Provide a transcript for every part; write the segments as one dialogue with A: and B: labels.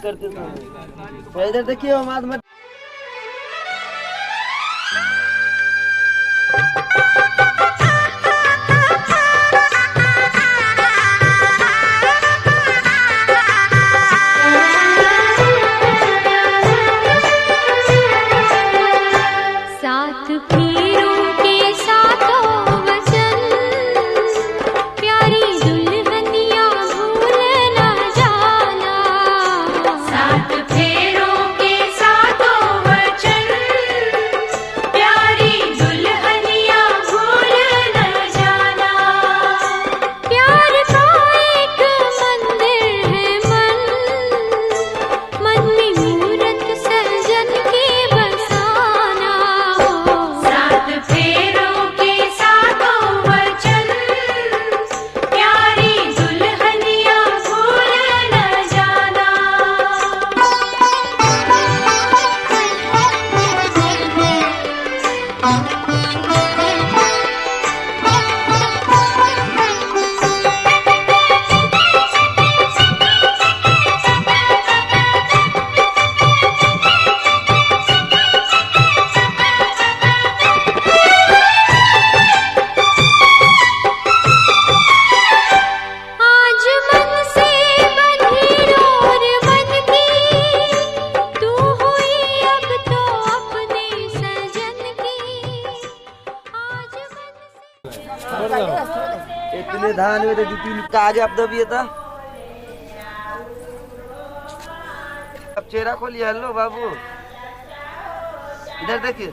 A: करते तो इधर देखिए होमाद मत। इतने धान में तो तीन का आगे अब दबिए था। अब चेहरा खोलिए। हेलो बाबू, इधर देखिए।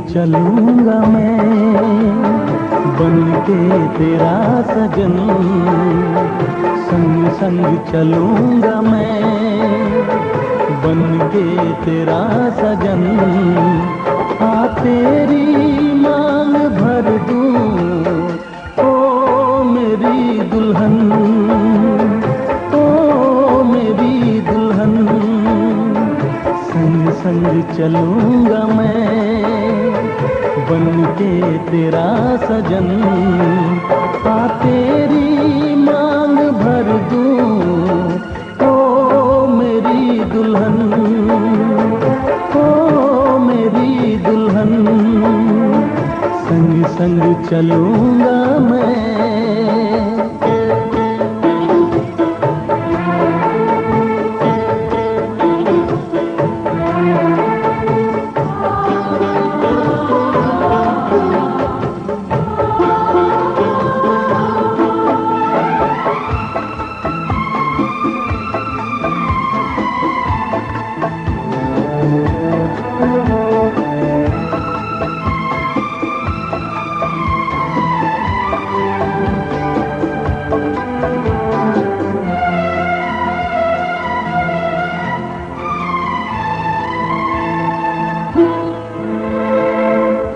B: चलूंगा मैं, बन के तेरा सजन। संग संग चलूंगा मैं, बन के तेरा सजन। आ तेरी मांग भर दूं, ओ मेरी दुल्हन, ओ मेरी दुल्हन। संग संग चलूंगा मैं, बन के तेरा सजन। आ तेरी मांग भर दूं, ओ मेरी दुल्हन, ओ मेरी दुल्हन। संग संग चलूंगा मैं।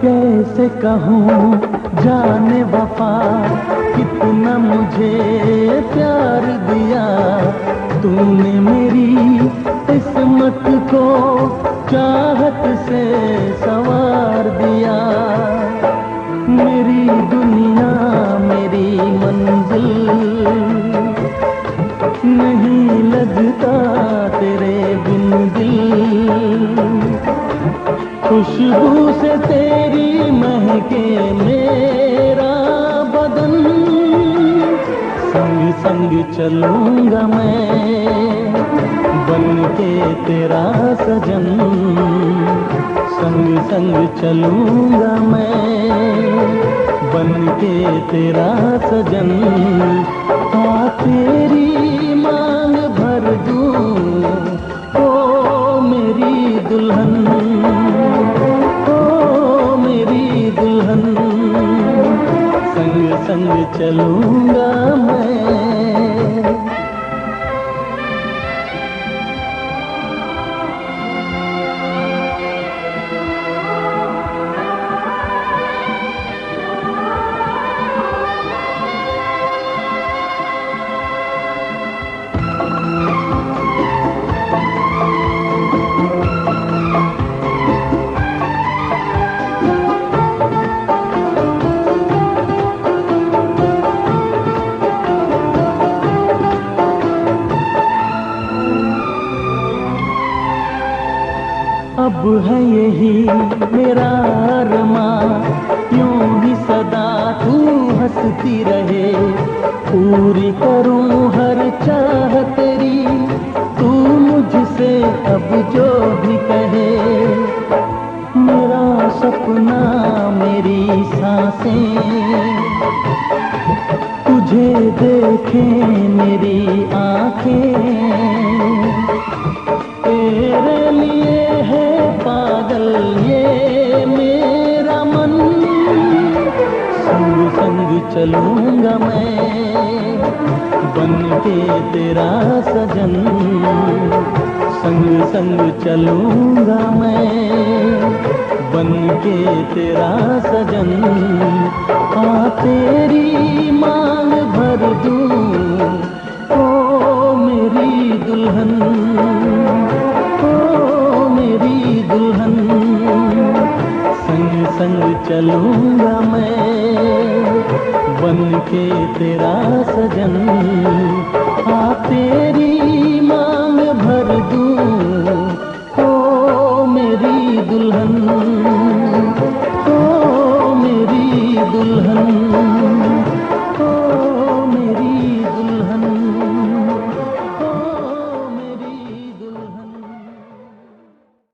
B: कैसे कहूँ जाने वफा, कितना मुझे प्यार दिया तूने मेरी किस्मत को, चाहत से संवार दिया। मेरी दुनिया मेरी मंजिल, नहीं लगता तेरे बिन दिल। खुशबू से तेरी महके मेरा बदन। संग संग चलूंगा मैं, बन के तेरा सजन। संग संग चलूंगा मैं, बन के तेरा सजन। आ तेरी मांग भर दूं, ओ मेरी दुल्हन, ओ मेरी दुल्हन। संग संग चलूंगा मैं। अब है यही मेरा अरमां, यूं ही सदा तू हंसती रहे। पूरी करूं हर चाह तेरी, तू मुझसे अब जो भी कहे। मेरा सपना मेरी सांसें, तुझे देखें मेरी आंखें। तेरे लिए है पागल ये मेरा मन। संग संग चलूंगा मैं, बन के तेरा सजन। संग संग चलूंगा मैं, बन के तेरा सजन। आ तेरी मांग भर दूं, ओ मेरी दुल्हन, ओ मेरी दुल्हन। संग संग चलूंगा मैं, बन के तेरा सजन। आ तेरी माँ